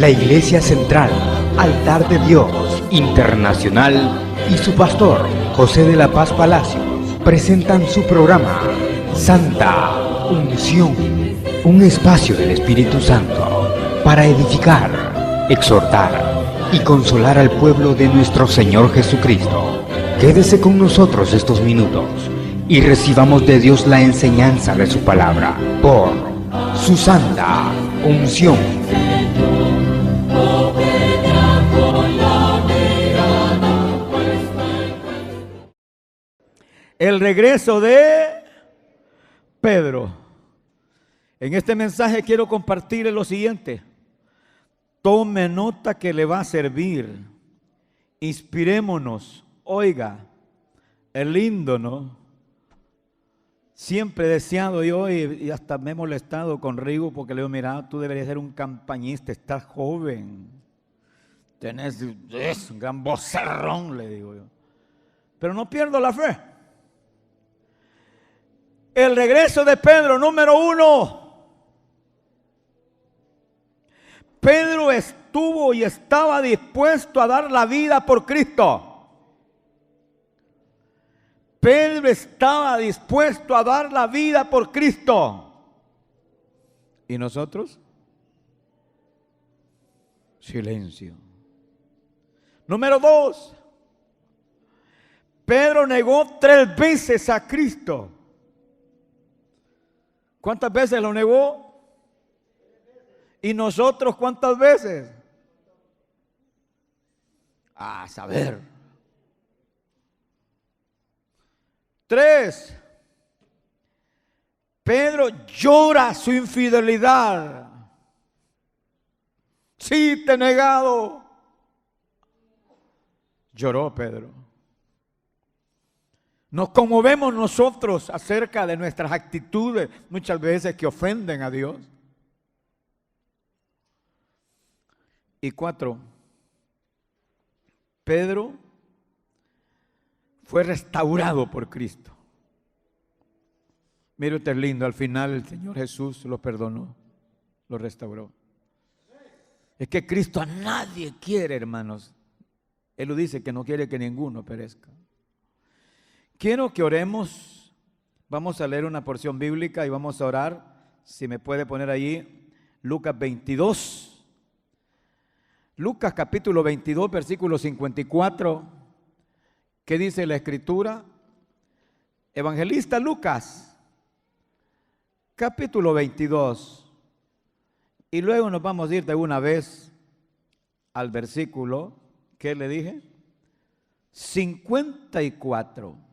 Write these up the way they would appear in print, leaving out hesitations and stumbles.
La Iglesia Central, Altar de Dios Internacional y su pastor, José de la Paz Palacios, presentan su programa Santa Unción, un espacio del Espíritu Santo para edificar, exhortar y consolar al pueblo de nuestro Señor Jesucristo. Quédese con nosotros estos minutos y recibamos de Dios la enseñanza de su palabra por su Santa Unción. El regreso de Pedro. En este mensaje quiero compartirle lo siguiente. Tome nota que le va a servir. Inspirémonos. Oiga, es lindo, ¿no? Siempre he deseado yo y hasta me he molestado con Rigo porque le digo, mira, tú deberías ser un campañista, estás joven. Tenés un gran vocerrón, le digo yo. Pero no pierdo la fe. El regreso de Pedro, número 1. Pedro estuvo y estaba dispuesto a dar la vida por Cristo. Pedro estaba dispuesto a dar la vida por Cristo. ¿Y nosotros? Silencio. Número 2. Pedro negó 3 veces a Cristo. ¿Cuántas veces lo negó? ¿Y nosotros cuántas veces? A saber. 3. Pedro llora su infidelidad. Sí, te he negado. Lloró Pedro. Nos conmovemos nosotros acerca de nuestras actitudes, muchas veces que ofenden a Dios. Y 4. Pedro fue restaurado por Cristo. Mire usted lindo, al final el Señor Jesús lo perdonó, lo restauró. Es que Cristo a nadie quiere, hermanos. Él lo dice que no quiere que ninguno perezca. Quiero que oremos. Vamos a leer una porción bíblica y vamos a orar. Si me puede poner allí Lucas 22. Lucas capítulo 22, versículo 54. ¿Qué dice la Escritura? Evangelista Lucas, capítulo 22. Y luego nos vamos a ir de una vez al versículo, ¿qué le dije? 54.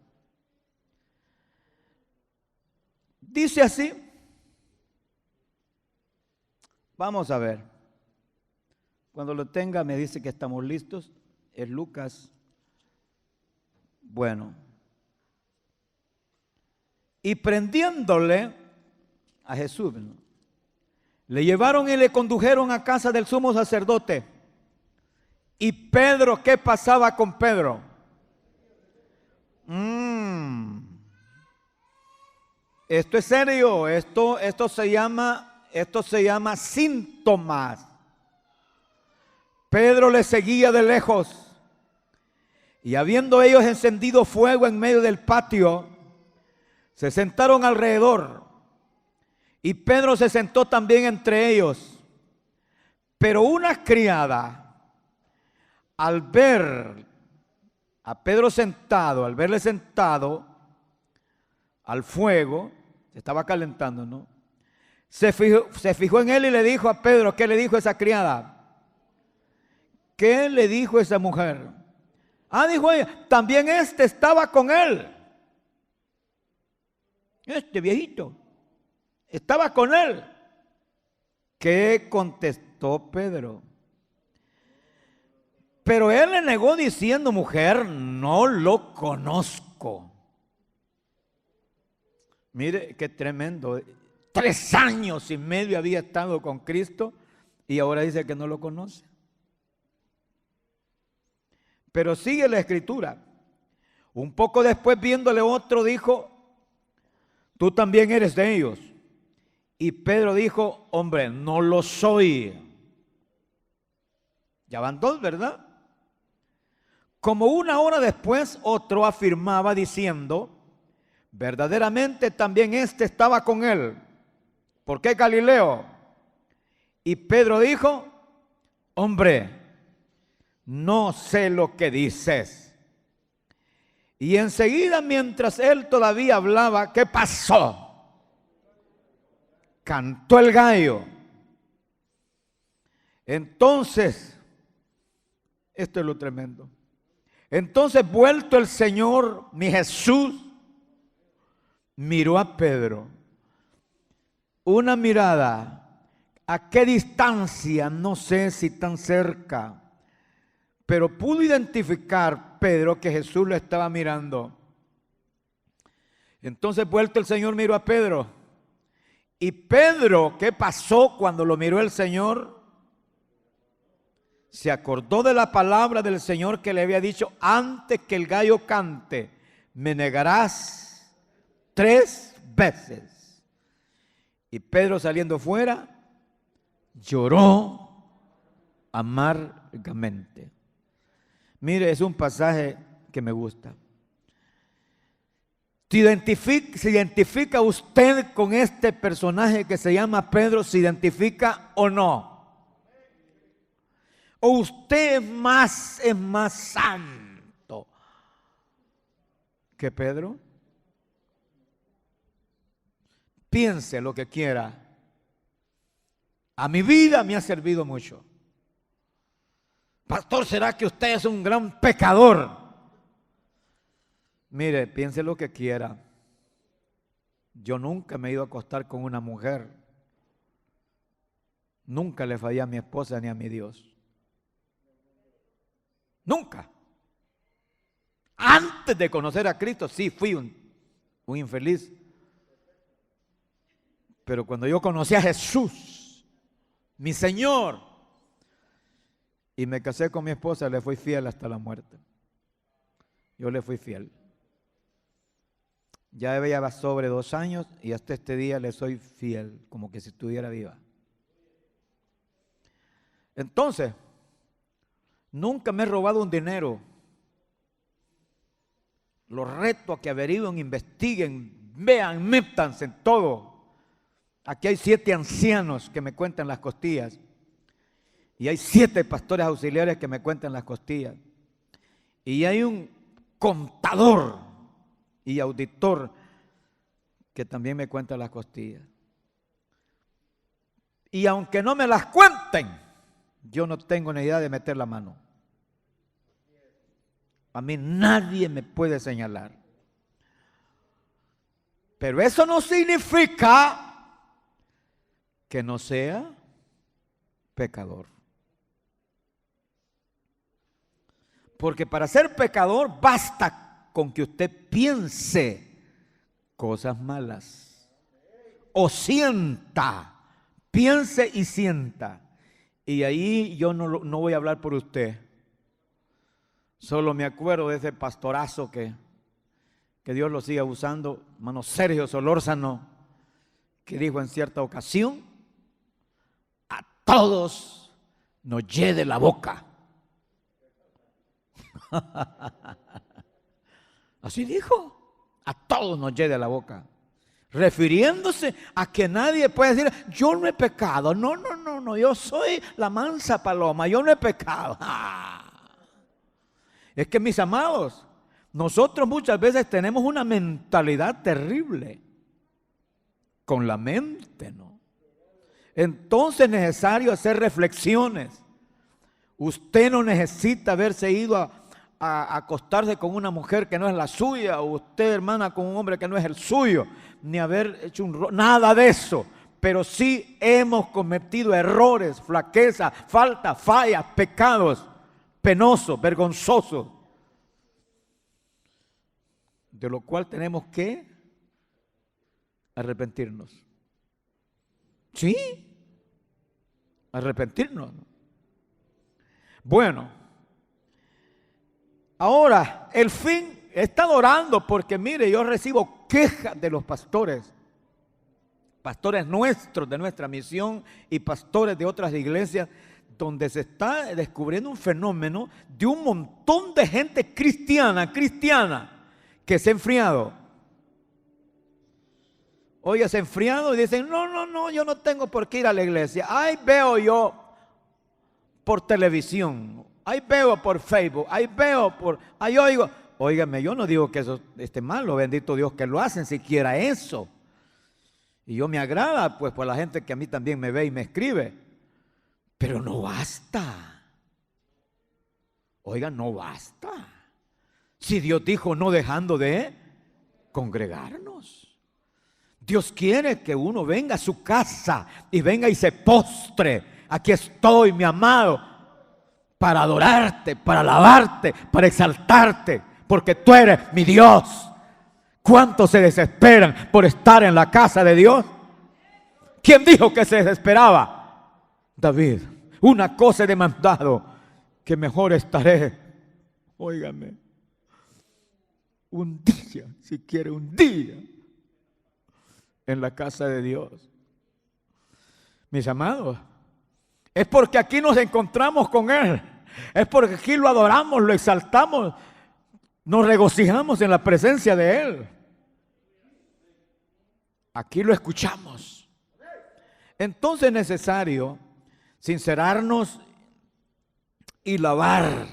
Dice así. Vamos a ver. Cuando lo tenga me dice que estamos listos. Es Lucas. Bueno. Y prendiéndole a Jesús, ¿no?, le llevaron y le condujeron a casa del sumo sacerdote. Y Pedro, ¿qué pasaba con Pedro? Esto es serio, esto se llama síntomas. Pedro le seguía de lejos. Y habiendo ellos encendido fuego en medio del patio, se sentaron alrededor. Y Pedro se sentó también entre ellos. Pero una criada, al ver a Pedro sentado, al verle sentado al fuego, se estaba calentando, ¿no?, se fijó en él y le dijo a Pedro, ¿qué le dijo esa criada? ¿Qué le dijo esa mujer? Dijo ella, también estaba con él. Este viejito estaba con él. ¿Qué contestó Pedro? Pero él le negó diciendo, mujer, no lo conozco. Mire qué tremendo. 3 años y medio había estado con Cristo y ahora dice que no lo conoce. Pero sigue la Escritura. Un poco después, viéndole otro, dijo, tú también eres de ellos. Y Pedro dijo, hombre, no lo soy. Ya van dos, ¿verdad? Como una hora después, otro afirmaba diciendo, verdaderamente también este estaba con él. ¿Por qué Galileo? Y Pedro dijo, hombre, no sé lo que dices. Y enseguida, mientras él todavía hablaba, ¿qué pasó? Cantó el gallo. Entonces, esto es lo tremendo. Entonces, vuelto el Señor, mi Jesús, miró a Pedro. Una mirada, ¿a qué distancia? No sé si tan cerca, pero pudo identificar Pedro que Jesús lo estaba mirando. Entonces, vuelto el Señor, miró a Pedro. Y Pedro, ¿qué pasó cuando lo miró el Señor? Se acordó de la palabra del Señor que le había dicho, antes que el gallo cante, me negarás 3 veces. Y Pedro, saliendo fuera, lloró amargamente. Mire, es un pasaje que me gusta. ¿Se identifica usted con este personaje que se llama Pedro? ¿Se identifica o no? ¿O usted es más santo que Pedro? Piense lo que quiera. A mi vida me ha servido mucho. Pastor, ¿será que usted es un gran pecador? Mire, piense lo que quiera. Yo nunca me he ido a acostar con una mujer. Nunca le fallé a mi esposa ni a mi Dios. Nunca. Antes de conocer a Cristo, sí fui un infeliz. Pero cuando yo conocí a Jesús, mi Señor, y me casé con mi esposa, le fui fiel hasta la muerte. Yo le fui fiel. Ya lleva sobre 2 años y hasta este día le soy fiel, como que si estuviera viva. Entonces, nunca me he robado un dinero. Los reto a que averigüen, investiguen, vean, métanse en todo. Aquí hay 7 ancianos que me cuentan las costillas. Y hay 7 pastores auxiliares que me cuentan las costillas. Y hay un contador y auditor que también me cuenta las costillas. Y aunque no me las cuenten, yo no tengo necesidad de meter la mano. A mí nadie me puede señalar. Pero eso no significa que no sea pecador. Porque para ser pecador basta con que usted piense cosas malas o sienta, piense y sienta. Y ahí yo no voy a hablar por usted. Solo me acuerdo de ese pastorazo que Dios lo siga usando, hermano Sergio Solórzano, que dijo en cierta ocasión, a todos nos hiede la boca. Así dijo, a todos nos hiede la boca. Refiriéndose a que nadie puede decir, yo no he pecado. No, yo soy la mansa paloma, yo no he pecado. Es que, mis amados, nosotros muchas veces tenemos una mentalidad terrible con la mente, ¿no? Entonces es necesario hacer reflexiones. Usted no necesita haberse ido a acostarse con una mujer que no es la suya, o usted, hermana, con un hombre que no es el suyo, ni haber hecho nada de eso. Pero sí hemos cometido errores, flaquezas, faltas, fallas, pecados penosos, vergonzosos, de lo cual tenemos que arrepentirnos. ¿Sí? Arrepentirnos. Bueno, ahora el fin, he estado orando porque mire, yo recibo quejas de los pastores nuestros de nuestra misión y pastores de otras iglesias, donde se está descubriendo un fenómeno de un montón de gente cristiana, que se ha enfriado. Oye, se ha enfriado y dicen, no, yo no tengo por qué ir a la iglesia. Ahí veo yo por televisión, ahí veo por Facebook, ahí oigo. Óigame, yo no digo que eso esté malo, bendito Dios que lo hacen, siquiera eso. Y yo me agrada, pues, por la gente que a mí también me ve y me escribe. Pero no basta. Oiga, no basta. Si Dios dijo no dejando de congregarnos. Dios quiere que uno venga a su casa y venga y se postre. Aquí estoy, mi amado, para adorarte, para alabarte, para exaltarte, porque tú eres mi Dios. ¿Cuántos se desesperan por estar en la casa de Dios? ¿Quién dijo que se desesperaba? David. Una cosa he demandado, que mejor estaré, óigame, un día, si quiere un día, en la casa de Dios. Mis amados, es porque aquí nos encontramos con Él, es porque aquí lo adoramos, lo exaltamos, nos regocijamos en la presencia de Él. Aquí lo escuchamos. Entonces es necesario sincerarnos y lavar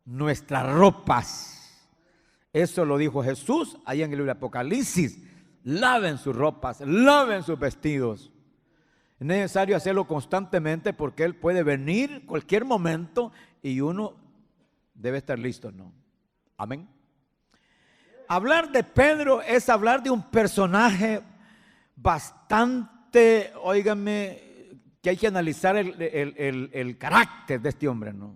nuestras ropas. Eso lo dijo Jesús ahí en el libro de Apocalipsis. Laven sus ropas, laven sus vestidos. Es necesario hacerlo constantemente porque Él puede venir cualquier momento y uno debe estar listo, ¿no? Amén. Hablar de Pedro es hablar de un personaje bastante, óigame, que hay que analizar el carácter de este hombre, ¿no?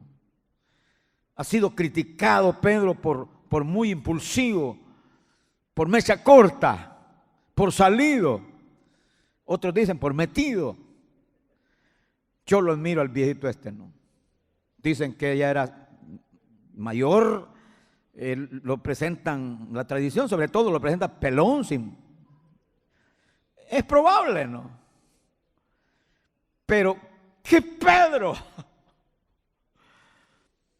Ha sido criticado Pedro por muy impulsivo, por mecha corta, por salido. Otros dicen por metido. Yo lo admiro al viejito este, ¿no? Dicen que ya era mayor, lo presentan, la tradición sobre todo lo presenta pelón, es probable, ¿no? Pero, ¿qué Pedro?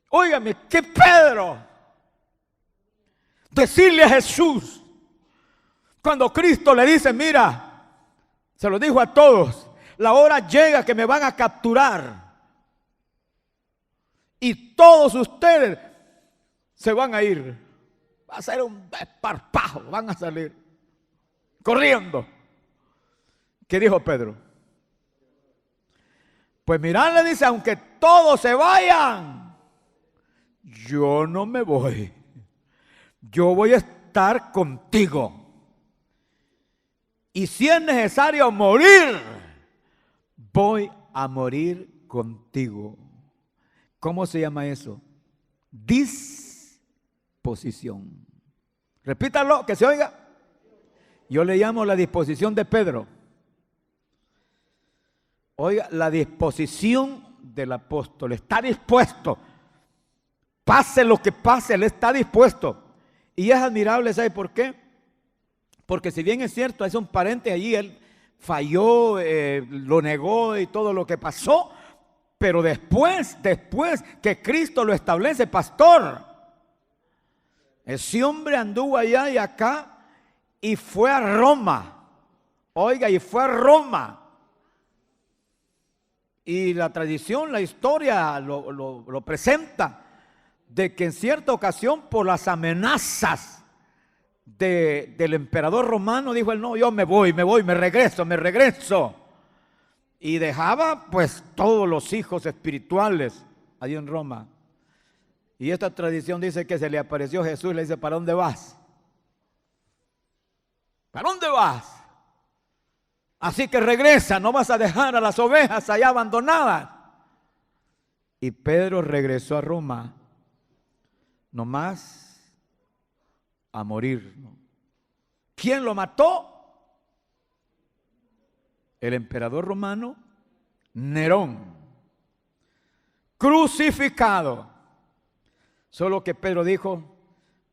Óigame, ¿qué Pedro? Decirle a Jesús, cuando Cristo le dice, mira, se lo dijo a todos, la hora llega que me van a capturar y todos ustedes se van a ir. Va a ser un desparpajo, van a salir corriendo. ¿Qué dijo Pedro? Pues mirad, le dice, aunque todos se vayan, yo no me voy. Yo voy a estar contigo. Y si es necesario morir, voy a morir contigo. ¿Cómo se llama eso? Disposición. Repítalo, que se oiga. Yo le llamo la disposición de Pedro. Oiga, la disposición del apóstol. Está dispuesto. Pase lo que pase, él está dispuesto. Y es admirable, ¿sabe por qué? Porque si bien es cierto, es un parente allí, él falló, lo negó y todo lo que pasó, pero después que Cristo lo establece pastor, ese hombre anduvo allá y acá y fue a Roma. Oiga, y fue a Roma. Y la tradición, la historia lo presenta, de que en cierta ocasión por las amenazas del emperador romano, dijo él, no, yo me voy, me regreso. Y dejaba pues todos los hijos espirituales allí en Roma. Y esta tradición dice que se le apareció Jesús y le dice, ¿para dónde vas? ¿Para dónde vas? Así que regresa, no vas a dejar a las ovejas allá abandonadas. Y Pedro regresó a Roma, nomás a morir. ¿Quién lo mató? El emperador romano Nerón, crucificado. Solo que Pedro dijo,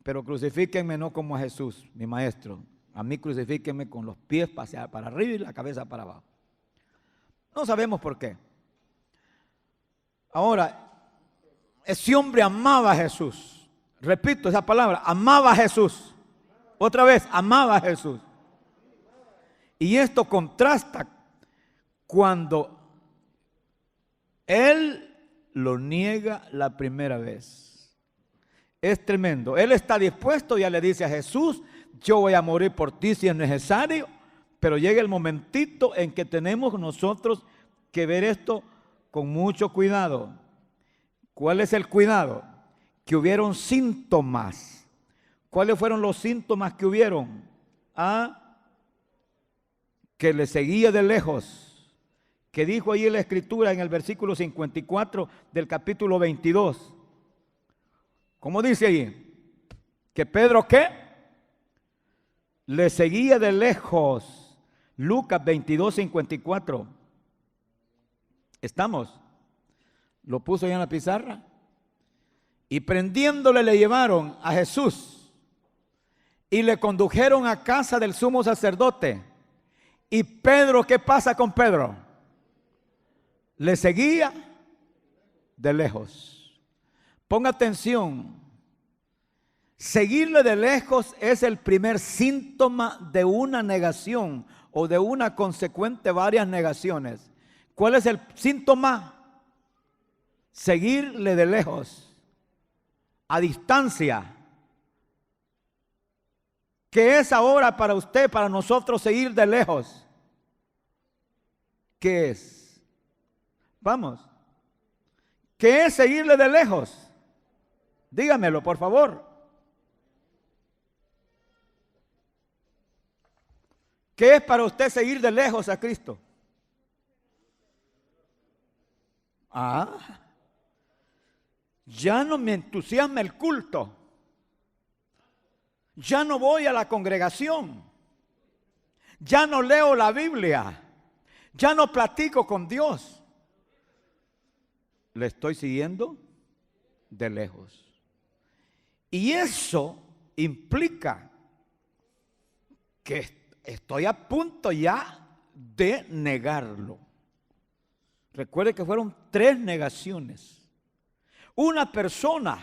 pero crucifíquenme no como a Jesús, mi maestro. A mí crucifíquenme con los pies para arriba y la cabeza para abajo. No sabemos por qué. Ahora, ese hombre amaba a Jesús. Repito esa palabra, amaba a Jesús. Otra vez, amaba a Jesús. Y esto contrasta cuando él lo niega la primera vez. Es tremendo. Él está dispuesto, ya le dice a Jesús, yo voy a morir por ti si es necesario, pero llega el momentito en que tenemos nosotros que ver esto con mucho cuidado. ¿Cuál es el cuidado? Que hubieron síntomas. ¿Cuáles fueron los síntomas que hubieron? Que le seguía de lejos. Que dijo ahí en la escritura en el versículo 54 del capítulo 22. ¿Cómo dice ahí? Que Pedro, ¿qué? Le seguía de lejos. Lucas 22, 54. ¿Estamos? Lo puso ahí en la pizarra. Y prendiéndole le llevaron a Jesús y le condujeron a casa del sumo sacerdote. Y Pedro, ¿qué pasa con Pedro? Le seguía de lejos. Ponga atención. Seguirle de lejos es el primer síntoma de una negación o de una consecuente varias negaciones. ¿Cuál es el síntoma? Seguirle de lejos, a distancia. ¿Qué es ahora para usted, para nosotros seguir de lejos? ¿Qué es? Vamos. ¿Qué es seguirle de lejos? Dígamelo, por favor. ¿Qué es para usted seguir de lejos a Cristo? Ya no me entusiasma el culto. Ya no voy a la congregación. Ya no leo la Biblia. Ya no platico con Dios. Le estoy siguiendo de lejos. Y eso implica que estoy a punto ya de negarlo. Recuerde que fueron 3 negaciones. Una persona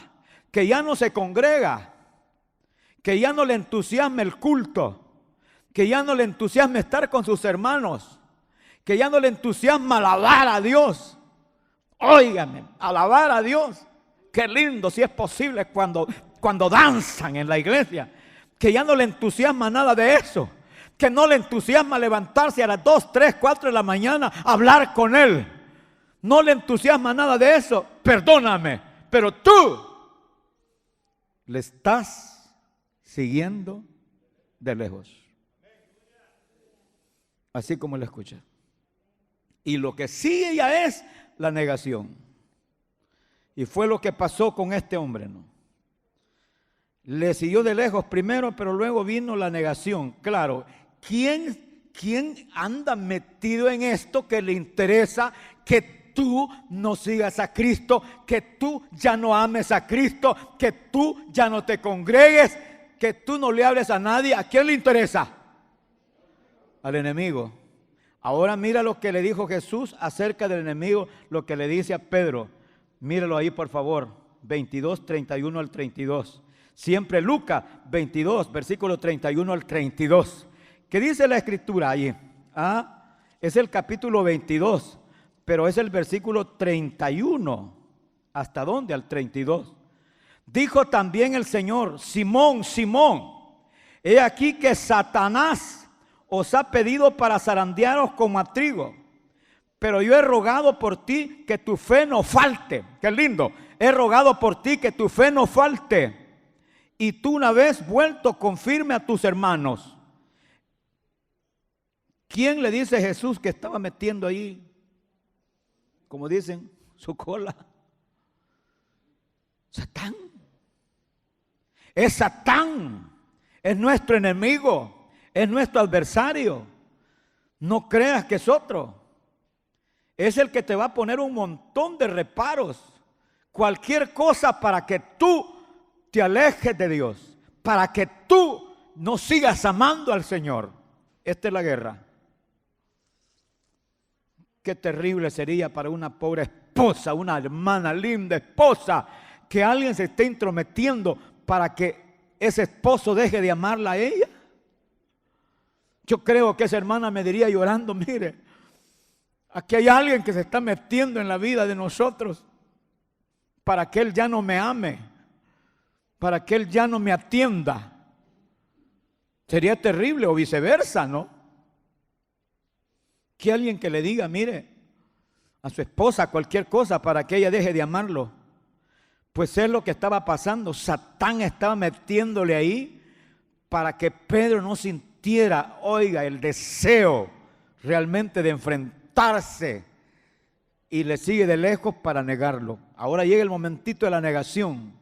que ya no se congrega, que ya no le entusiasma el culto, que ya no le entusiasma estar con sus hermanos, que ya no le entusiasma alabar a Dios. Óigame, alabar a Dios. Qué lindo, si es posible, cuando danzan en la iglesia. Que ya no le entusiasma nada de eso. Que no le entusiasma levantarse a las 2, 3, 4 de la mañana a hablar con Él. No le entusiasma nada de eso. Perdóname, pero tú le estás siguiendo de lejos. Así como lo escucha. Y lo que sigue ya es la negación. Y fue lo que pasó con este hombre, ¿no? Le siguió de lejos primero, pero luego vino la negación. Claro, ¿quién anda metido en esto que le interesa que tú no sigas a Cristo, que tú ya no ames a Cristo, que tú ya no te congregues, que tú no le hables a nadie? ¿A quién le interesa? Al enemigo. Ahora mira lo que le dijo Jesús acerca del enemigo, lo que le dice a Pedro. Míralo ahí, por favor. 22, 31 al 32. Siempre Lucas 22, versículo 31 al 32. ¿Qué dice la escritura allí? Es el capítulo 22, pero es el versículo 31. ¿Hasta dónde? Al 32. Dijo también el Señor: Simón, Simón, he aquí que Satanás os ha pedido para zarandearos como a trigo, pero yo he rogado por ti que tu fe no falte. Qué lindo. He rogado por ti que tu fe no falte. Y tú, una vez vuelto, confirme a tus hermanos. ¿Quién le dice a Jesús que estaba metiendo ahí, como dicen, su cola? Satán. Es Satán. Es nuestro enemigo. Es nuestro adversario. No creas que es otro. Es el que te va a poner un montón de reparos. Cualquier cosa para que tú te alejes de Dios, para que tú no sigas amando al Señor. Esta es la guerra. Qué terrible sería para una pobre esposa, una hermana linda esposa, que alguien se esté intrometiendo para que ese esposo deje de amarla a ella. Yo creo que esa hermana me diría llorando, mire, aquí hay alguien que se está metiendo en la vida de nosotros para que él ya no me ame, para que él ya no me atienda. Sería terrible, o viceversa, ¿no? Que alguien que le diga, mire, a su esposa cualquier cosa para que ella deje de amarlo. Pues es lo que estaba pasando. Satán estaba metiéndole ahí para que Pedro no sintiera, oiga, el deseo realmente de enfrentarse, y le sigue de lejos para negarlo. Ahora llega el momentito de la negación.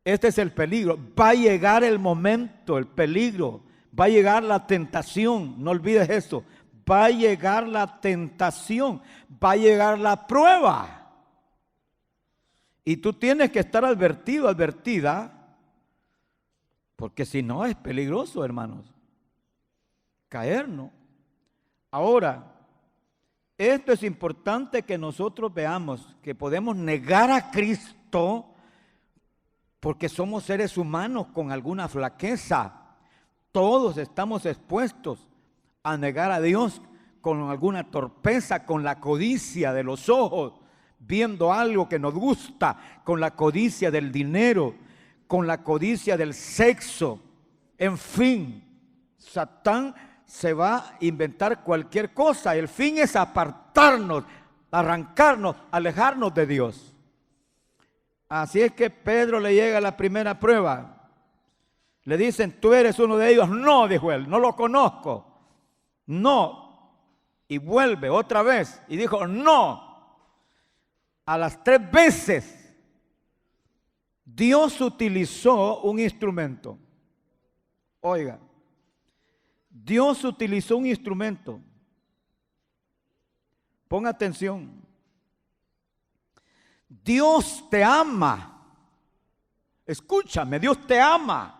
Este es el peligro. Va a llegar el momento, el peligro. Va a llegar la tentación. No olvides eso. Va a llegar la tentación. Va a llegar la prueba. Y tú tienes que estar advertido, advertida. Porque si no es peligroso, hermanos. Caernos. Ahora, esto es importante que nosotros veamos. Que podemos negar a Cristo porque somos seres humanos con alguna flaqueza. Todos estamos expuestos a negar a Dios con alguna torpeza, con la codicia de los ojos, viendo algo que nos gusta, con la codicia del dinero, con la codicia del sexo. En fin, Satán se va a inventar cualquier cosa. El fin es apartarnos, arrancarnos, alejarnos de Dios. Así es que Pedro le llega la primera prueba. Le dicen, ¿tú eres uno de ellos? No, dijo él, no lo conozco. No. Y vuelve otra vez y dijo, no. A las 3 veces Dios utilizó un instrumento. Oiga, Dios utilizó un instrumento. Ponga atención. Dios te ama. Escúchame, Dios te ama.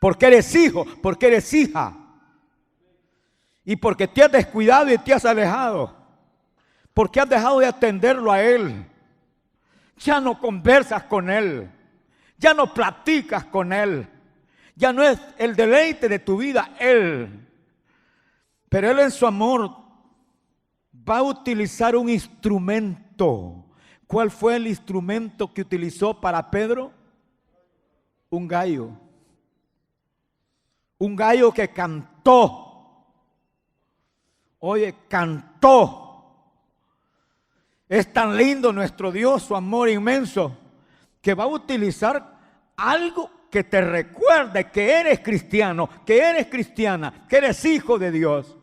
Porque eres hijo, porque eres hija. Y porque te has descuidado y te has alejado. Porque has dejado de atenderlo a Él. Ya no conversas con Él. Ya no platicas con Él. Ya no es el deleite de tu vida Él. Pero Él en su amor va a utilizar un instrumento. ¿Cuál fue el instrumento que utilizó para Pedro? Un gallo. Un gallo que cantó. Oye, cantó. Es tan lindo nuestro Dios, su amor inmenso, que va a utilizar algo que te recuerde que eres cristiano, que eres cristiana, que eres hijo de Dios.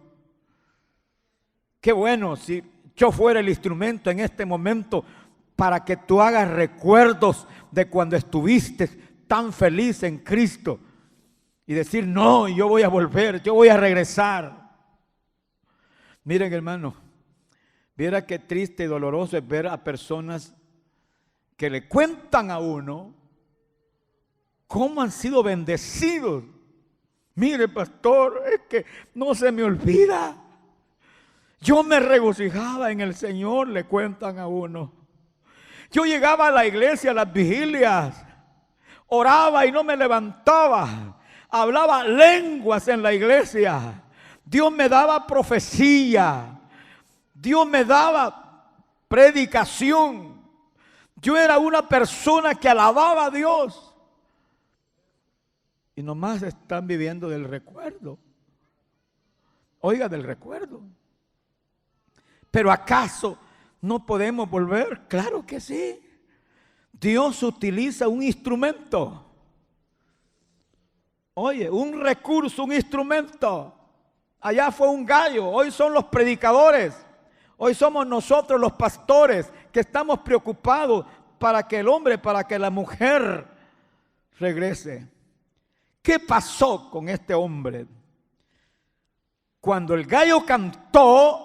Qué bueno si yo fuera el instrumento en este momento para que tú hagas recuerdos de cuando estuviste tan feliz en Cristo y decir, no, yo voy a volver, yo voy a regresar. Miren, hermano, viera qué triste y doloroso es ver a personas que le cuentan a uno cómo han sido bendecidos. Mire, pastor, es que no se me olvida. Yo me regocijaba en el Señor, le cuentan a uno. Yo llegaba a la iglesia, a las vigilias, oraba y no me levantaba. Hablaba lenguas en la iglesia. Dios me daba profecía. Dios me daba predicación. Yo era una persona que alababa a Dios. Y nomás están viviendo del recuerdo. Oiga, del recuerdo. Pero ¿acaso no podemos volver? Claro que sí. Dios utiliza un instrumento. Oye, un recurso, un instrumento. Allá fue un gallo, hoy son los predicadores. Hoy somos nosotros los pastores que estamos preocupados para que el hombre, para que la mujer regrese. ¿Qué pasó con este hombre? Cuando el gallo cantó,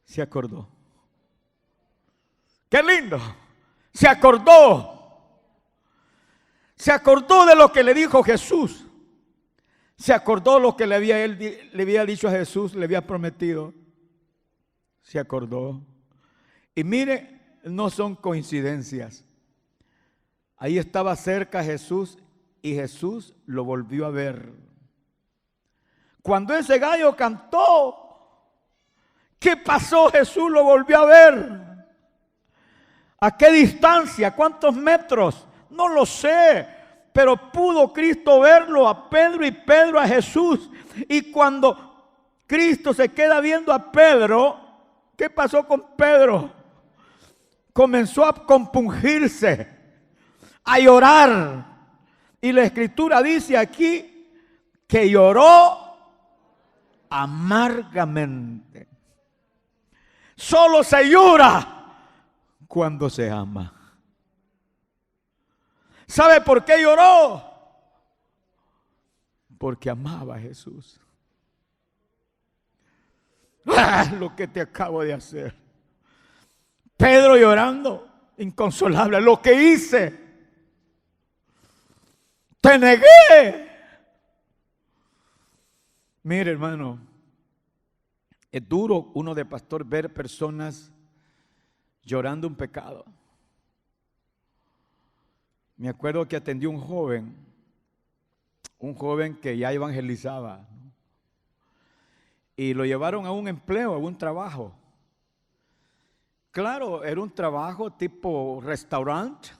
se acordó. ¡Qué lindo! Se acordó. Se acordó de lo que le dijo Jesús. Se acordó lo que le había dicho a Jesús, le había prometido. se acordó. Y mire, no son coincidencias. Ahí estaba cerca Jesús y Jesús lo volvió a ver. Cuando ese gallo cantó, ¿qué pasó? Jesús lo volvió a ver. ¿A qué distancia? ¿Cuántos metros? No lo sé, pero pudo Cristo verlo a Pedro y Pedro a Jesús. Y cuando Cristo se queda viendo a Pedro, ¿qué pasó con Pedro? Comenzó a compungirse, a llorar. Y la Escritura dice aquí que lloró amargamente. Solo se llora cuando se ama. ¿Sabe por qué lloró? Porque amaba a Jesús. Lo que te acabo de hacer. Pedro llorando, inconsolable. Lo que hice. Te negué. Mire, hermano, es duro uno de pastor ver personas llorando un pecado. Me acuerdo que atendí un joven que ya evangelizaba, ¿no? Y lo llevaron a un empleo, a un trabajo. Claro, era un trabajo tipo restaurante.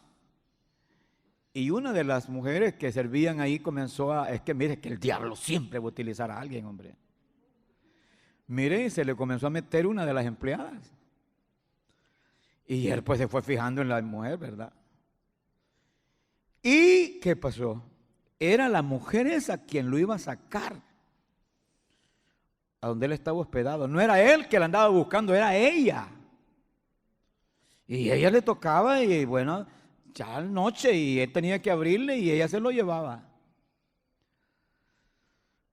Y una de las mujeres que servían ahí comenzó es que mire que el diablo siempre va a utilizar a alguien, hombre. Mire, se le comenzó a meter una de las empleadas. Y él pues se fue fijando en la mujer, ¿verdad? ¿Y qué pasó? Era la mujer esa quien lo iba a sacar a donde él estaba hospedado. No era él que la andaba buscando, era ella. Y ella le tocaba y bueno, ya noche y él tenía que abrirle y ella se lo llevaba.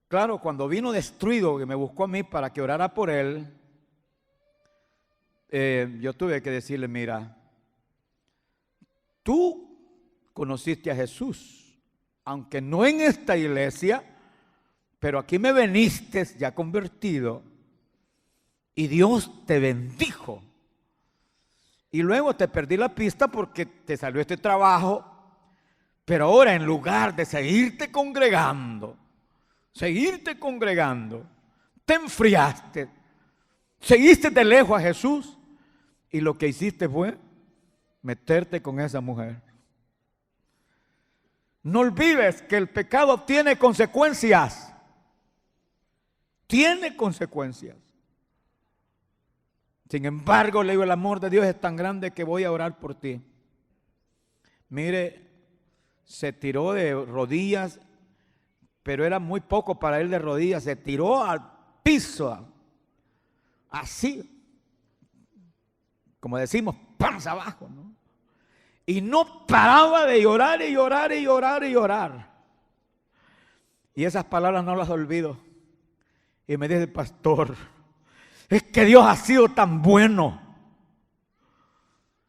Claro, cuando vino destruido, que me buscó a mí para que orara por él, yo tuve que decirle, mira, tú conociste a Jesús, aunque no en esta iglesia, pero aquí me veniste ya convertido y Dios te bendijo. Y luego te perdí la pista porque te salió este trabajo, pero ahora en lugar de seguirte congregando, te enfriaste, seguiste de lejos a Jesús y lo que hiciste fue meterte con esa mujer. No olvides que el pecado tiene consecuencias. Tiene consecuencias. Sin embargo, le digo, el amor de Dios es tan grande que voy a orar por ti. Mire, se tiró de rodillas, pero era muy poco para él de rodillas. Se tiró al piso, así, como decimos, panza abajo, ¿no? Y no paraba de llorar y llorar y llorar y llorar. Y esas palabras no las olvido. Y me dice, pastor, es que Dios ha sido tan bueno.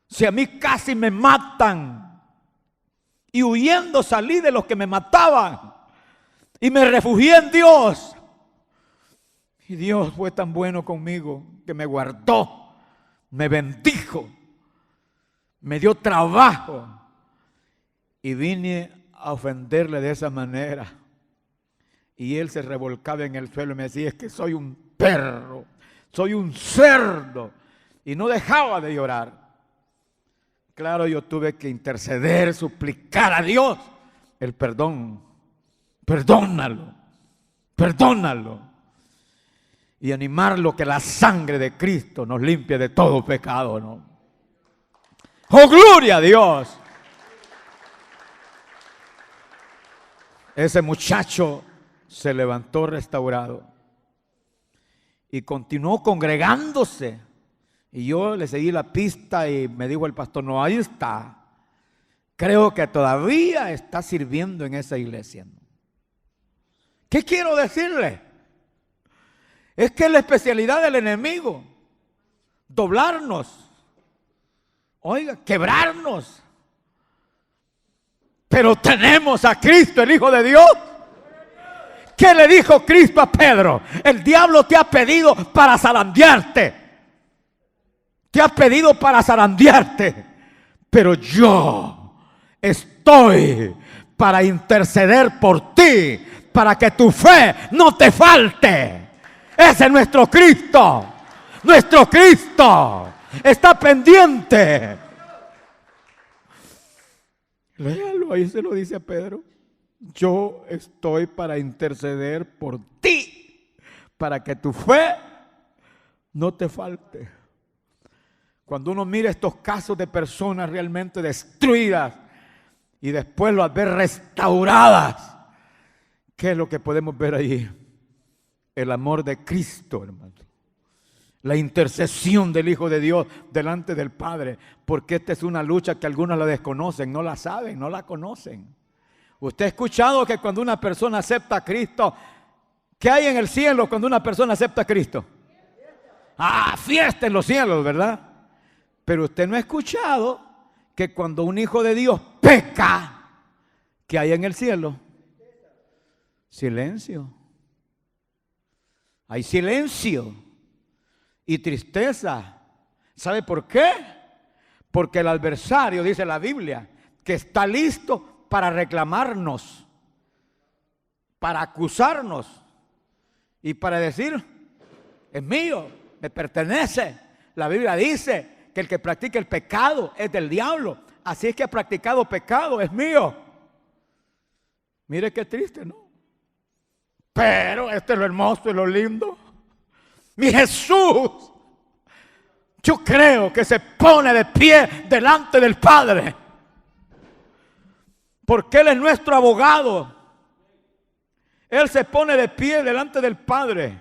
Si a mí casi me matan. Y huyendo salí de los que me mataban. Y me refugié en Dios. Y Dios fue tan bueno conmigo que me guardó, me bendijo, me dio trabajo. Y vine a ofenderle de esa manera. Y él se revolcaba en el suelo y me decía, es que soy un perro, soy un cerdo. Y no dejaba de llorar. Claro, yo tuve que interceder, suplicar a Dios el perdón. Perdónalo, perdónalo. Y animarlo que la sangre de Cristo nos limpie de todo pecado, ¿no? ¡Oh, gloria a Dios! Ese muchacho se levantó restaurado y continuó congregándose. Y yo le seguí la pista y me dijo el pastor, no, ahí está. Creo que todavía está sirviendo en esa iglesia. ¿Qué quiero decirle? Es que es la especialidad del enemigo. Doblarnos. Oiga, quebrarnos. Pero tenemos a Cristo, el Hijo de Dios. ¿Qué le dijo Cristo a Pedro? El diablo te ha pedido para zarandearte. te ha pedido para zarandearte, pero yo estoy para interceder por ti, para que tu fe no te falte. Ese es nuestro Cristo. Nuestro Cristo está pendiente. Léalo, ahí se lo dice a Pedro. Yo estoy para interceder por ti, para que tu fe no te falte. Cuando uno mira estos casos de personas realmente destruidas y después las ve restauradas, ¿qué es lo que podemos ver ahí? El amor de Cristo, hermano. La intercesión del Hijo de Dios delante del Padre. Porque esta es una lucha que algunos la desconocen, no la saben, no la conocen. Usted ha escuchado que cuando una persona acepta a Cristo, ¿qué hay en el cielo cuando una persona acepta a Cristo? Fiesta en los cielos, ¿verdad? Pero usted no ha escuchado que cuando un hijo de Dios peca, ¿qué hay en el cielo? Silencio. Hay silencio y tristeza. ¿Sabe por qué? Porque el adversario, dice la Biblia, que está listo para reclamarnos, para acusarnos y para decir, es mío, me pertenece. La Biblia dice que el que practica el pecado es del diablo. Así es que ha practicado pecado, es mío. Mire qué triste, ¿no? Pero este es lo hermoso y lo lindo. Mi Jesús, yo creo que se pone de pie delante del Padre, porque Él es nuestro abogado. Él se pone de pie delante del Padre.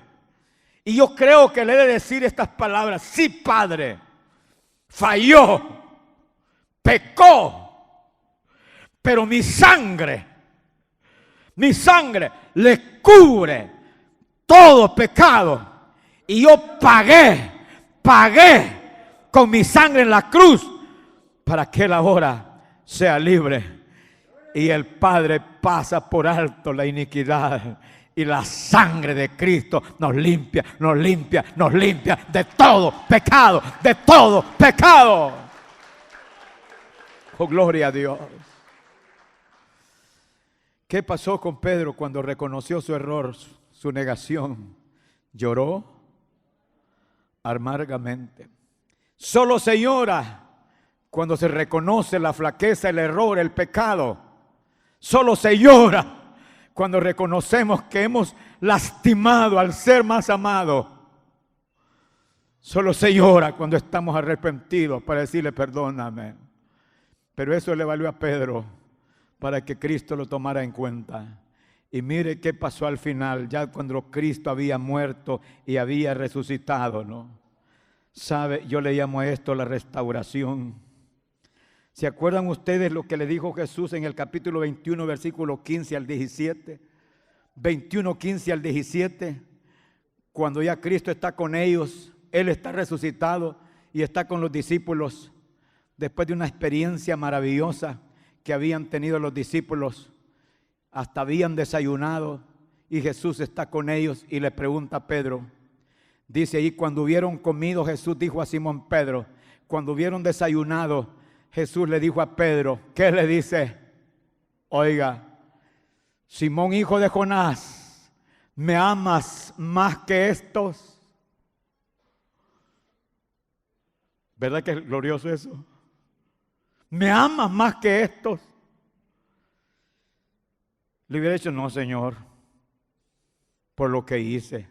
Y yo creo que le he de decir estas palabras: sí, Padre, falló, pecó, pero mi sangre le cubre todo pecado. Y yo pagué con mi sangre en la cruz para que Él ahora sea libre. Y el Padre pasa por alto la iniquidad. Y la sangre de Cristo nos limpia de todo pecado, de todo pecado. Oh, gloria a Dios. ¿Qué pasó con Pedro cuando reconoció su error, su negación? Lloró amargamente. Solo se llora cuando se reconoce la flaqueza, el error, el pecado. Solo se llora cuando reconocemos que hemos lastimado al ser más amado. Solo se llora cuando estamos arrepentidos para decirle perdóname. Pero eso le valió a Pedro para que Cristo lo tomara en cuenta. Y mire qué pasó al final, ya cuando Cristo había muerto y había resucitado, ¿no? ¿Sabe? Yo le llamo a esto la restauración. ¿Se acuerdan ustedes lo que le dijo Jesús en el capítulo 21, versículo 15 al 17? 21, 15 al 17. Cuando ya Cristo está con ellos, Él está resucitado y está con los discípulos. Después de una experiencia maravillosa que habían tenido los discípulos, hasta habían desayunado y Jesús está con ellos y le pregunta a Pedro. Dice ahí, cuando hubieron comido, Jesús dijo a Simón Pedro, cuando hubieron desayunado, Jesús le dijo a Pedro, ¿qué le dice? Oiga, Simón, hijo de Jonás, ¿me amas más que estos? ¿Verdad que es glorioso eso? ¿Me amas más que estos? Le hubiera dicho, no, Señor, por lo que hice.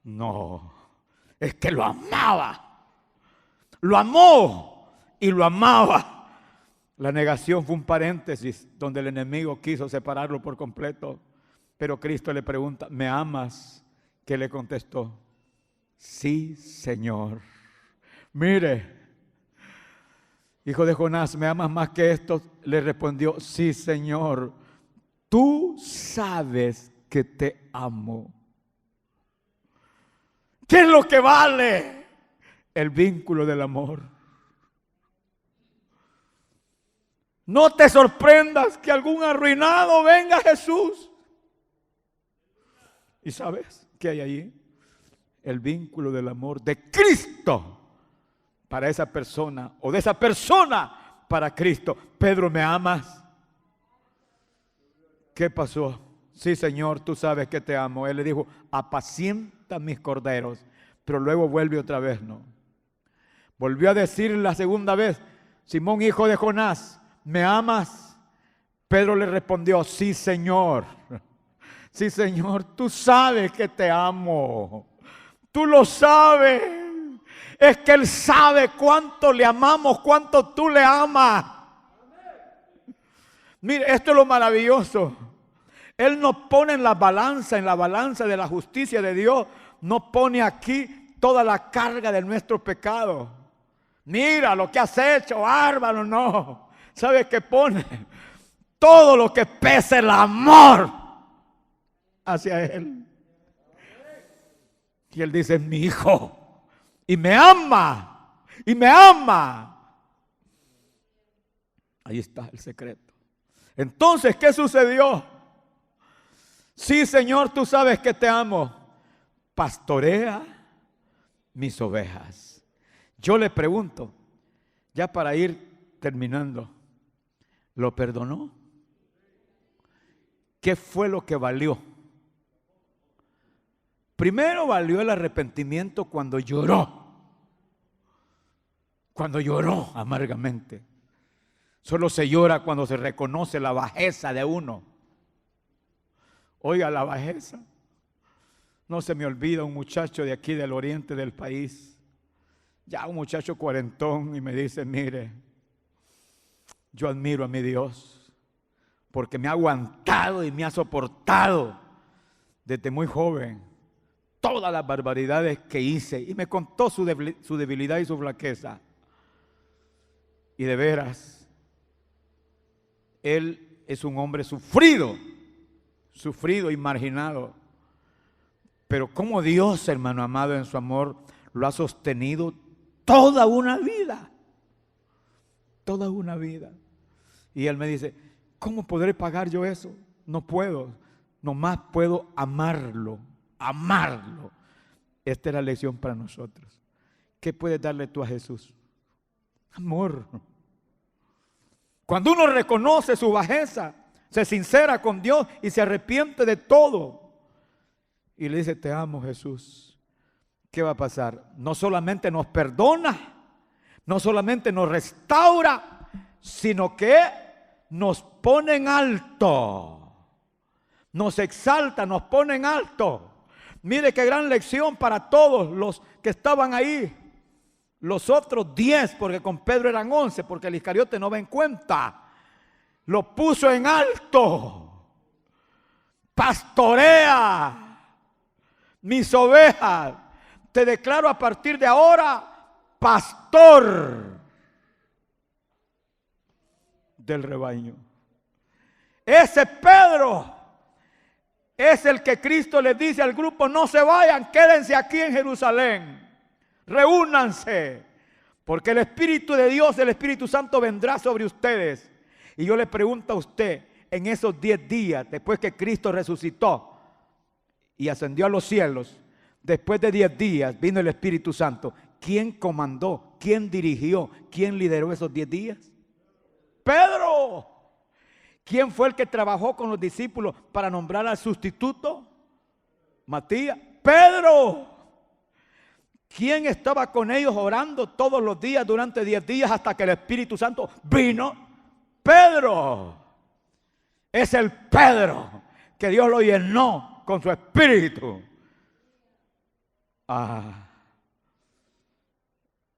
No, es que lo amaba. Lo amó y lo amaba. La negación fue un paréntesis donde el enemigo quiso separarlo por completo. Pero Cristo le pregunta, ¿me amas? ¿Qué le contestó? Sí, Señor. Mire, hijo de Jonás, ¿me amas más que esto? Le respondió, sí, Señor. Tú sabes que te amo. ¿Qué es lo que vale? El vínculo del amor. No te sorprendas que algún arruinado venga a Jesús. ¿Y sabes qué hay allí? el vínculo del amor de Cristo para esa persona o de esa persona para Cristo. Pedro, ¿me amas? ¿Qué pasó? Sí, Señor, tú sabes que te amo. Él le dijo, apacienta mis corderos. Pero luego vuelve otra vez, ¿no? Volvió a decir la segunda vez, Simón, hijo de Jonás, ¿me amas? Pedro le respondió, sí, Señor. Sí, Señor, tú sabes que te amo. Tú lo sabes. Es que Él sabe cuánto le amamos, cuánto tú le amas. Mire, esto es lo maravilloso. Él nos pone en la balanza de la justicia de Dios. No pone aquí toda la carga de nuestro pecado. Mira lo que has hecho, bárbaro, no. ¿Sabe qué pone? Todo lo que pesa el amor hacia Él. Y Él dice, mi hijo, y me ama, y me ama. Ahí está el secreto. Entonces, ¿qué sucedió? Sí, Señor, tú sabes que te amo. Pastorea mis ovejas. Yo le pregunto, ya para ir terminando, ¿lo perdonó? ¿Qué fue lo que valió? Primero valió el arrepentimiento cuando lloró. Cuando lloró amargamente. Solo se llora cuando se reconoce la bajeza de uno. Oiga, la bajeza. No se me olvida un muchacho de aquí del oriente del país. Ya un muchacho cuarentón y me dice, mire, yo admiro a mi Dios porque me ha aguantado y me ha soportado desde muy joven todas las barbaridades que hice. Y me contó su debilidad y su flaqueza. Y de veras, él es un hombre sufrido y marginado. Pero como Dios, hermano amado, en su amor, lo ha sostenido toda una vida. Toda una vida. Y él me dice, ¿cómo podré pagar yo eso? No puedo. Nomás puedo amarlo. Amarlo. Esta es la lección para nosotros. ¿Qué puedes darle tú a Jesús? Amor. Cuando uno reconoce su bajeza, se sincera con Dios y se arrepiente de todo. Y le dice, te amo, Jesús. ¿Qué va a pasar? No solamente nos perdona, no solamente nos restaura, sino que nos pone en alto. Nos exalta, nos pone en alto. Mire qué gran lección para todos los que estaban ahí. Los otros 10, porque con Pedro eran 11, porque el Iscariote no va en cuenta. Lo puso en alto. Pastorea mis ovejas. Te declaro a partir de ahora pastor del rebaño. Ese Pedro es el que Cristo les dice al grupo, no se vayan, quédense aquí en Jerusalén. Reúnanse, porque el Espíritu de Dios, el Espíritu Santo vendrá sobre ustedes. Y yo le pregunto a usted, en esos 10 días, después que Cristo resucitó y ascendió a los cielos, después de 10 días vino el Espíritu Santo. ¿Quién comandó? ¿Quién dirigió? ¿Quién lideró esos 10 días? Pedro. ¿Quién fue el que trabajó con los discípulos para nombrar al sustituto? Matías. Pedro. ¿Quién estaba con ellos orando todos los días durante 10 días hasta que el Espíritu Santo vino? Pedro. Es el Pedro que Dios lo llenó con su Espíritu.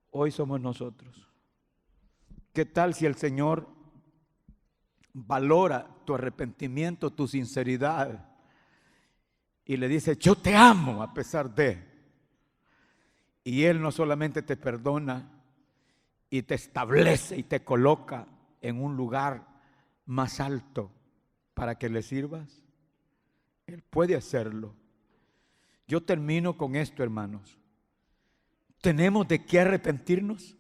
Hoy somos nosotros. ¿Qué tal si el Señor valora tu arrepentimiento, tu sinceridad y le dice, yo te amo a pesar de? Y Él no solamente te perdona y te establece y te coloca en un lugar más alto para que le sirvas. Él puede hacerlo. Yo termino con esto, hermanos. ¿Tenemos de qué arrepentirnos?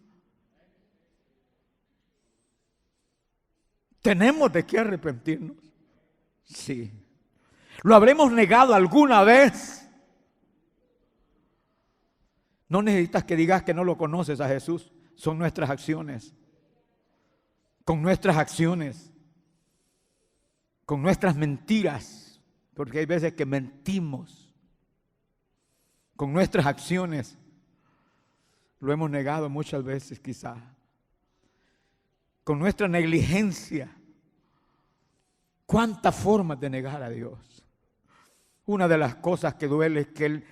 ¿Tenemos de qué arrepentirnos? Sí. ¿Lo habremos negado alguna vez? No necesitas que digas que no lo conoces a Jesús. Son nuestras acciones. Con nuestras acciones. Con nuestras mentiras. Porque hay veces que mentimos. Con nuestras acciones. Lo hemos negado muchas veces quizá. Con nuestra negligencia. ¿Cuántas formas de negar a Dios? Una de las cosas que duele es que Él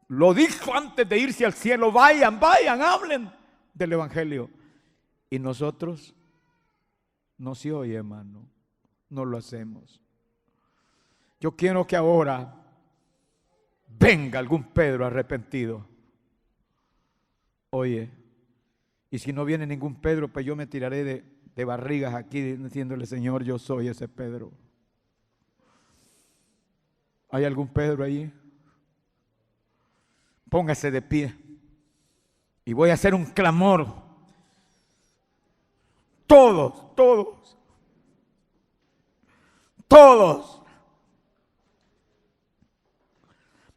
lo dijo antes de irse al cielo. Vayan, hablen del Evangelio. Y nosotros no se oye, hermano. No lo hacemos. Yo quiero que ahora venga algún Pedro arrepentido. Oye, y si no viene ningún Pedro, pues yo me tiraré de barrigas aquí diciéndole: Señor, yo soy ese Pedro. ¿Hay algún Pedro ahí? Póngase de pie y voy a hacer un clamor. Todos.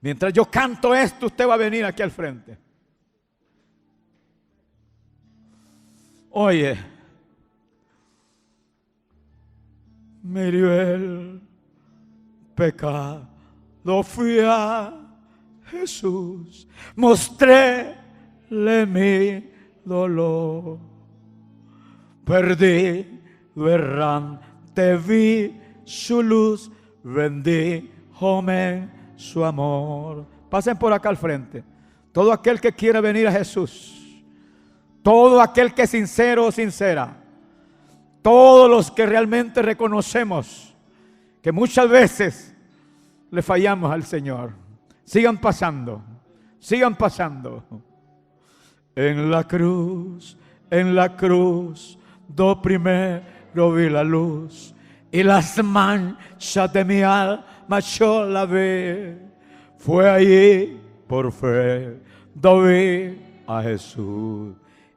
Mientras yo canto esto, usted va a venir aquí al frente. Oye, me hirió el pecado, fui a Jesús, mostréle mi dolor, perdido errante vi su luz, bendíjome su amor. Pasen por acá al frente. Todo aquel que quiera venir a Jesús, todo aquel que es sincero o sincera, todos los que realmente reconocemos que muchas veces le fallamos al Señor. Sigan pasando. En la cruz, do primero vi la luz y las manchas de mi alma yo la vi. Fue allí por fe, do vi a Jesús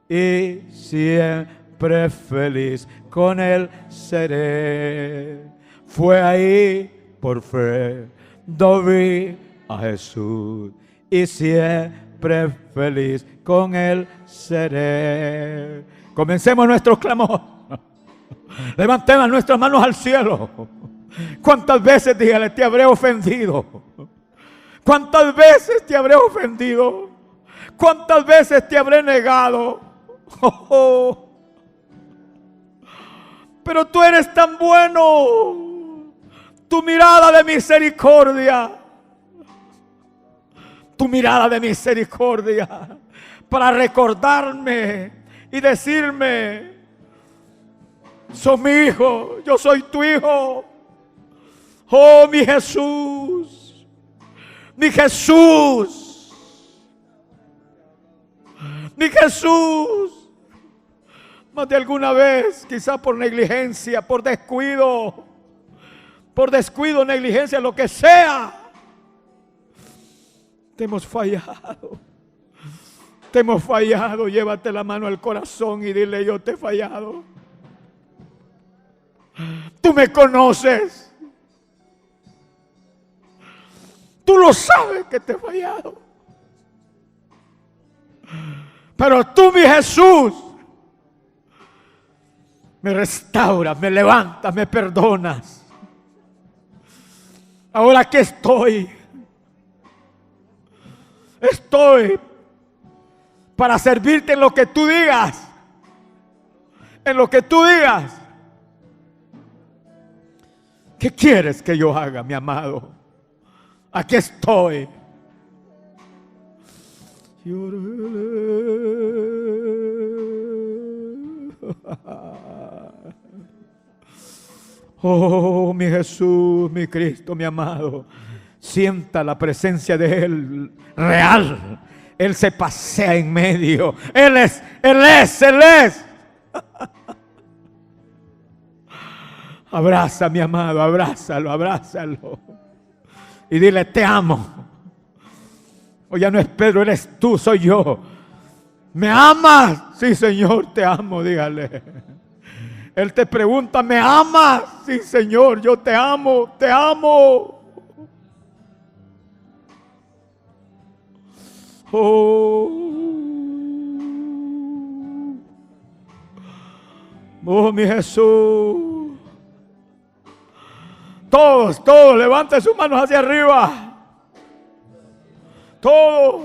y siempre feliz con Él seré. Fue ahí por fe, do vi a Jesús y siempre feliz con Él seré. Comencemos nuestro clamor. Levantemos nuestras manos al cielo. ¿Cuántas veces, dígale, te habré ofendido? ¿Cuántas veces te habré ofendido? ¿Cuántas veces te habré negado? Pero tú eres tan bueno. Tu mirada de misericordia. Tu mirada de misericordia. Para recordarme y decirme: sos mi hijo, yo soy tu hijo. Oh, mi Jesús. Mi Jesús. Mi Jesús. Más de alguna vez, quizá por negligencia, por descuido, negligencia, lo que sea, te hemos fallado. Llévate la mano al corazón y dile: yo te he fallado. Tú me conoces. Tú lo sabes que te he fallado. Pero tú, mi Jesús, me restauras, me levantas, me perdonas. Ahora aquí estoy para servirte en lo que tú digas. ¿Qué quieres que yo haga, mi amado? Aquí estoy. Oh, mi Jesús, mi Cristo, mi amado. Sienta la presencia de Él real. Él se pasea en medio. Él es. Abraza, mi amado, abrázalo. Y dile: te amo. O ya no es Pedro, eres tú, soy yo. ¿Me amas? Sí, Señor, te amo, dígale. Él te pregunta: ¿me amas? Sí, Señor, yo te amo. Oh, mi Jesús. Todos, levanten sus manos hacia arriba. Todos.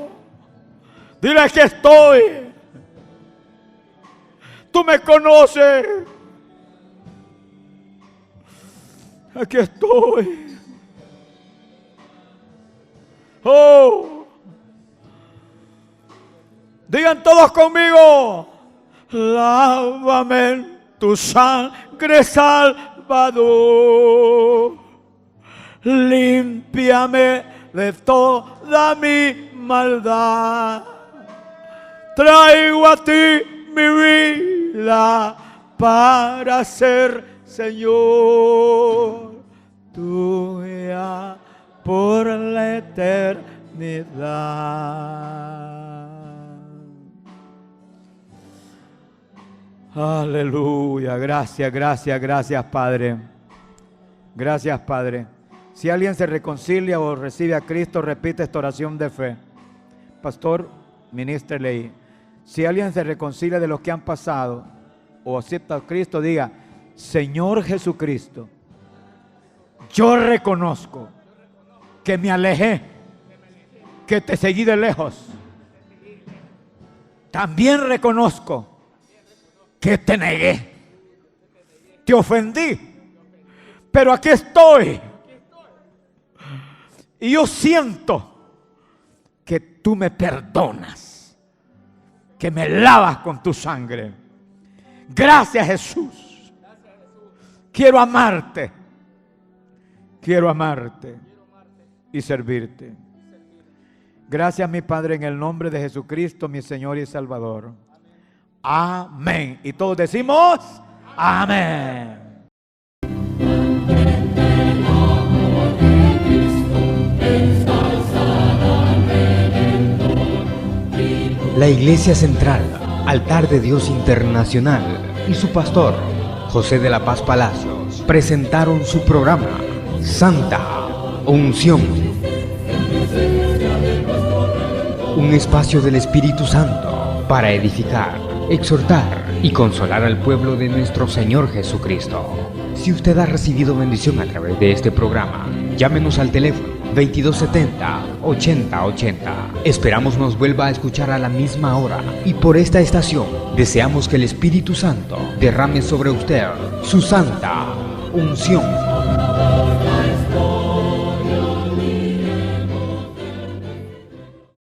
Dile que estoy. Tú me conoces. Aquí estoy. Oh. Digan todos conmigo. Lávame en tu sangre, Salvador. Límpiame de toda mi maldad. Traigo a ti mi vida para ser Señor tuya por la eternidad. Aleluya, gracias Padre. Gracias Padre. Si alguien se reconcilia o recibe a Cristo, repite esta oración de fe. Pastor, ministrele ahí. Si alguien se reconcilia de los que han pasado o acepta a Cristo, diga: Señor Jesucristo, yo reconozco que me alejé, que te seguí de lejos. También reconozco que te negué, te ofendí, pero aquí estoy. Y yo siento que tú me perdonas, que me lavas con tu sangre. Gracias, Jesús. Quiero amarte y servirte. Gracias, mi Padre, en el nombre de Jesucristo, mi Señor y Salvador. Amén. Y todos decimos amén. La Iglesia Central, Altar de Dios Internacional y su pastor, José de la Paz Palacios, presentaron su programa Santa Unción. Un espacio del Espíritu Santo para edificar, exhortar y consolar al pueblo de nuestro Señor Jesucristo. Si usted ha recibido bendición a través de este programa, llámenos al teléfono 2270-8080. Esperamos nos vuelva a escuchar a la misma hora y por esta estación. Deseamos que el Espíritu Santo derrame sobre usted su santa unción.